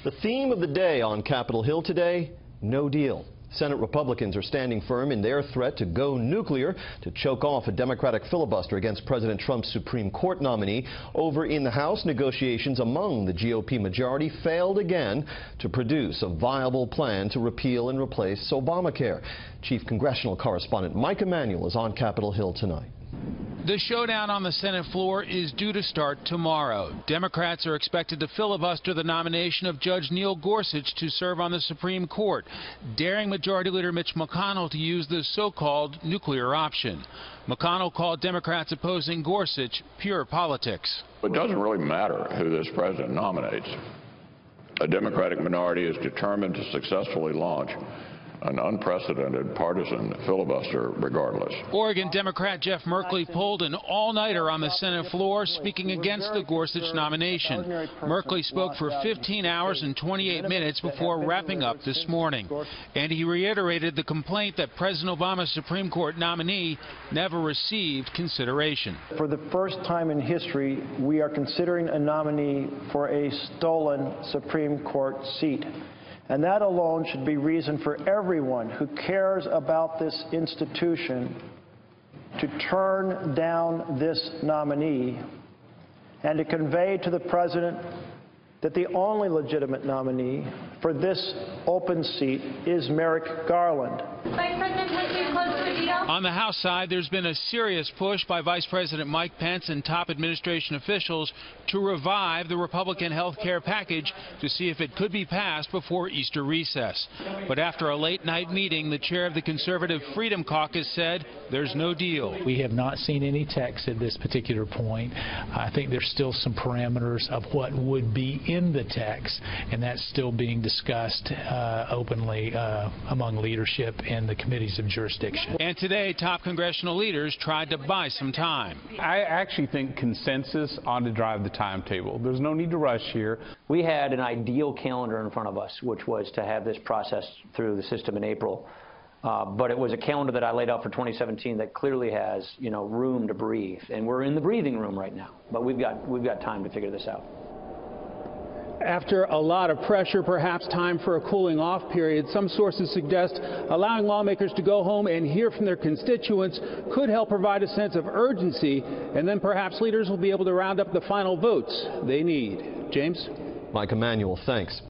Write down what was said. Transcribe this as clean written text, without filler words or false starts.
The theme of the day on Capitol Hill today, no deal. Senate Republicans are standing firm in their threat to go nuclear to choke off a Democratic filibuster against President Trump's Supreme Court nominee. Over in the House, negotiations among the GOP majority failed again to produce a viable plan to repeal and replace Obamacare. Chief Congressional Correspondent Mike Emanuel is on Capitol Hill tonight. The showdown on the Senate floor is due to start tomorrow. Democrats are expected to filibuster the nomination of Judge Neil Gorsuch to serve on the Supreme Court, daring Majority Leader Mitch McConnell to use the so-called nuclear option. McConnell called Democrats opposing Gorsuch pure politics. It doesn't really matter who this president nominates. A Democratic minority is determined to successfully launch an unprecedented partisan filibuster regardless. Oregon Democrat Jeff Merkley pulled an all-nighter on the Senate floor, speaking against the Gorsuch nomination. Merkley spoke for 15 hours and 28 minutes before wrapping up this morning. And he reiterated the complaint that President Obama's Supreme Court nominee never received consideration. For the first time in history, we are considering a nominee for a stolen Supreme Court seat. And that alone should be reason for everyone who cares about this institution to turn down this nominee and to convey to the President that the only legitimate nominee for this open seat is Merrick Garland. Vice President, would you close to a deal? On the House side, there's been a serious push by Vice President Mike Pence and top administration officials to revive the Republican health care package to see if it could be passed before Easter recess. But after a late-night meeting, the chair of the Conservative Freedom Caucus said there's no deal. We have not seen any text at this particular point. I think there's still some parameters of what would be in the text, and that's still being discussed openly among leadership and the committees of jurisdiction. And today, top congressional leaders tried to buy some time. I actually think consensus ought to drive the timetable. There's no need to rush here. We had an ideal calendar in front of us, which was to have this process through the system in April. But it was a calendar that I laid out for 2017 that clearly has, room to breathe. And we're in the breathing room right now. But we've got time to figure this out. After a lot of pressure, perhaps time for a cooling off period. Some sources suggest allowing lawmakers to go home and hear from their constituents could help provide a sense of urgency, and then perhaps leaders will be able to round up the final votes they need. James? Mike Emanuel, thanks.